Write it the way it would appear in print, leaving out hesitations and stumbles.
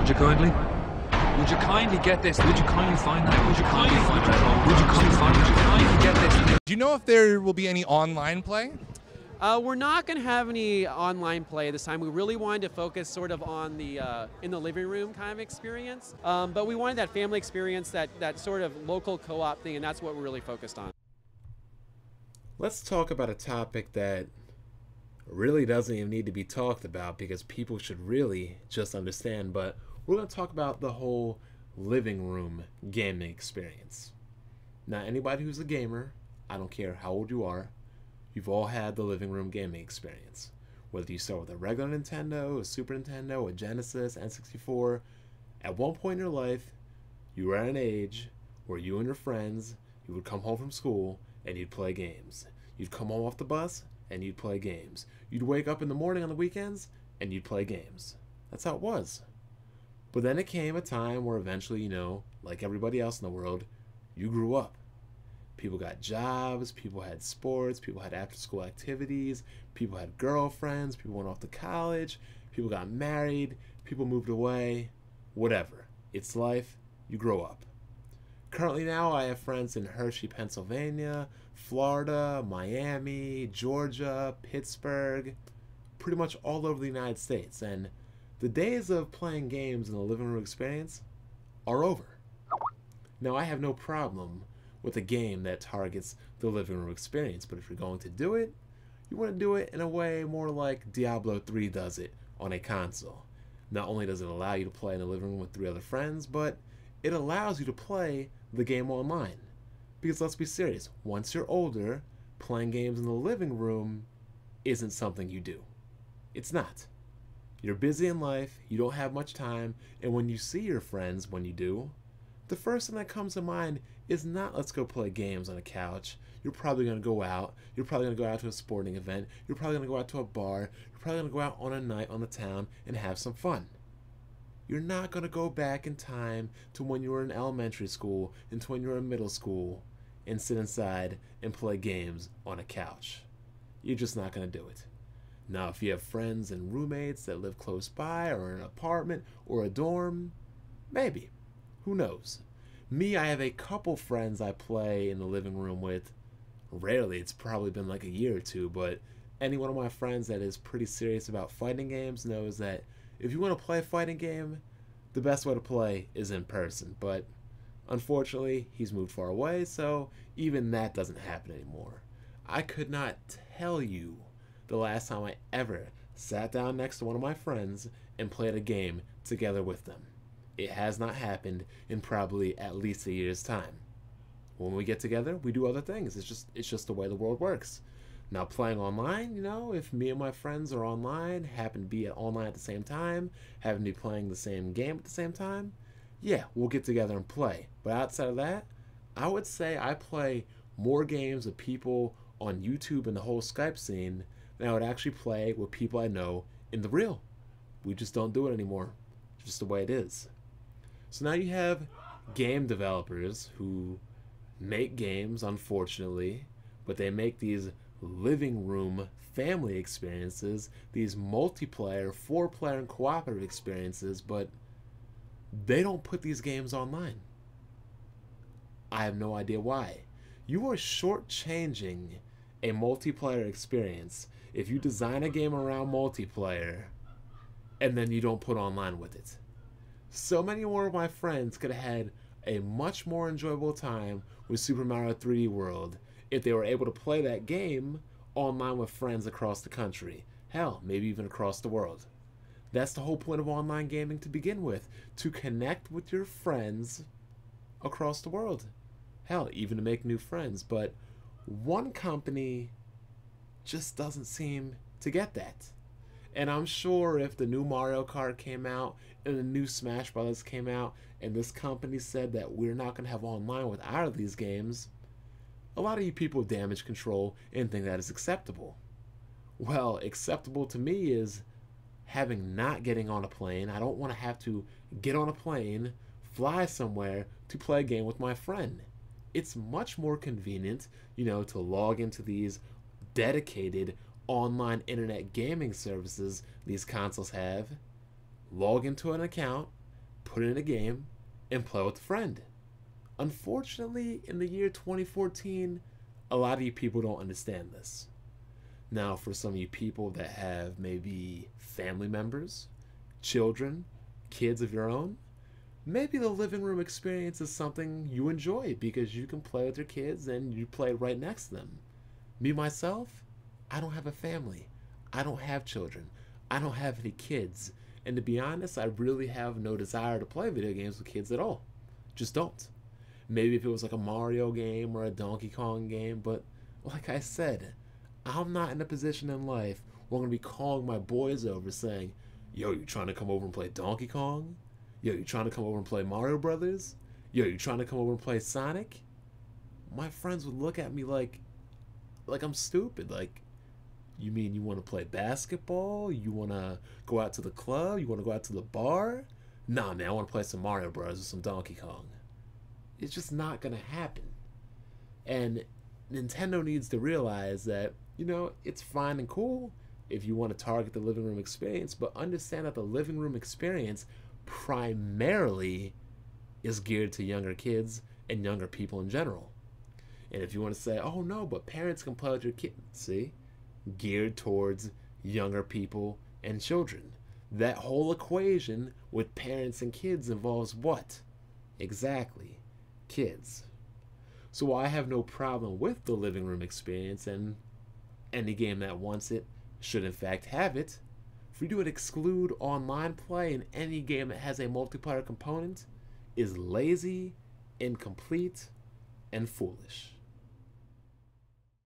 Would you kindly? Would you kindly get this? Would you kindly find that? Would you kindly find that? Would you kindly find? Would you kindly get this? Do you know if there will be any online play? We're not going to have any online play this time. We really wanted to focus sort of on the in the living room kind of experience. But we wanted that family experience, that sort of local co-op thing, and that's what we're really focused on. Let's talk about a topic that really doesn't even need to be talked about because people should really just understand, but we're going to talk about the whole living room gaming experience. Now, anybody who's a gamer, I don't care how old you are, you've all had the living room gaming experience. Whether you start with a regular Nintendo, a Super Nintendo, a Genesis, N64, at one point in your life, you were at an age where you and your friends, you would come home from school and you'd play games. You'd come home off the bus and you'd play games. You'd wake up in the morning on the weekends and you'd play games. That's how it was. But then it came a time where eventually, like everybody else in the world, you grew up. People got jobs, people had sports, people had after-school activities, people had girlfriends, people went off to college, people got married, people moved away, whatever. It's life, you grow up. Currently now, I have friends in Hershey, Pennsylvania, Florida, Miami, Georgia, Pittsburgh, pretty much all over the United States. And the days of playing games in the living room experience are over. Now, I have no problem with a game that targets the living room experience, but if you're going to do it, you want to do it in a way more like Diablo 3 does it on a console. Not only does it allow you to play in the living room with 3 other friends, but it allows you to play the game online. Because let's be serious, once you're older, playing games in the living room isn't something you do. It's not. You're busy in life, you don't have much time, and when you see your friends, when you do, the first thing that comes to mind is not let's go play games on a couch. You're probably going to go out. You're probably going to go out to a sporting event. You're probably going to go out to a bar. You're probably going to go out on a night on the town and have some fun. You're not going to go back in time to when you were in elementary school and to when you were in middle school and sit inside and play games on a couch. You're just not going to do it. Now, if you have friends and roommates that live close by or in an apartment or a dorm, maybe. Who knows? Me, I have a couple friends I play in the living room with. Rarely, it's probably been like a year or two, but any one of my friends that is pretty serious about fighting games knows that if you want to play a fighting game, the best way to play is in person. But unfortunately, he's moved far away, so even that doesn't happen anymore. I could not tell you the last time I ever sat down next to one of my friends and played a game together with them. It has not happened in probably at least a year's time. When we get together, we do other things. It's just the way the world works. Now, playing online, if me and my friends are online, happen to be online at the same time, happen to be playing the same game at the same time, yeah, we'll get together and play. But outside of that, I would say I play more games with people on YouTube and the whole Skype scene than I would actually play with people I know in the real. We just don't do it anymore. It's just the way it is. So now you have game developers who make games, unfortunately, but they make these living room family experiences, these multiplayer, 4-player and cooperative experiences, but they don't put these games online. I have no idea why. You are shortchanging a multiplayer experience if you design a game around multiplayer and then you don't put online with it. So many more of my friends could have had a much more enjoyable time with Super Mario 3D World if they were able to play that game online with friends across the country. Hell, maybe even across the world. That's the whole point of online gaming to begin with, to connect with your friends across the world. Hell, even to make new friends. But one company just doesn't seem to get that. And I'm sure if the new Mario Kart came out and the new Smash Brothers came out and this company said that we're not going to have online with either of these games, a lot of you people damage control and think that is acceptable. Well, acceptable to me is not getting on a plane. I don't want to have to get on a plane, fly somewhere to play a game with my friend. It's much more convenient, to log into these dedicated online internet gaming services these consoles have, log into an account, put it in a game, and play with a friend. Unfortunately, in the year 2014, a lot of you people don't understand this. Now, for some of you people that have maybe family members, children, kids of your own, maybe the living room experience is something you enjoy because you can play with your kids and you play right next to them. Me, myself, I don't have a family. I don't have children. I don't have any kids. And to be honest, I really have no desire to play video games with kids at all. Just don't. Maybe if it was like a Mario game or a Donkey Kong game, but like I said, I'm not in a position in life where I'm going to be calling my boys over saying, yo, you trying to come over and play Donkey Kong? Yo, you trying to come over and play Mario Brothers? Yo, you trying to come over and play Sonic? My friends would look at me like I'm stupid. Like, you mean you want to play basketball? You want to go out to the club? You want to go out to the bar? Nah, man, I want to play some Mario Bros. Or some Donkey Kong. It's just not going to happen. And Nintendo needs to realize that, you know, it's fine and cool if you want to target the living room experience, but understand that the living room experience primarily is geared to younger kids and younger people in general. And if you want to say, oh no, but parents can play with your kids, see? Geared towards younger people and children. That whole equation with parents and kids involves what? Exactly. Kids. So I have no problem with the living room experience, and any game that wants it should in fact have it. For you to exclude online play in any game that has a multiplayer component is lazy, incomplete, and foolish.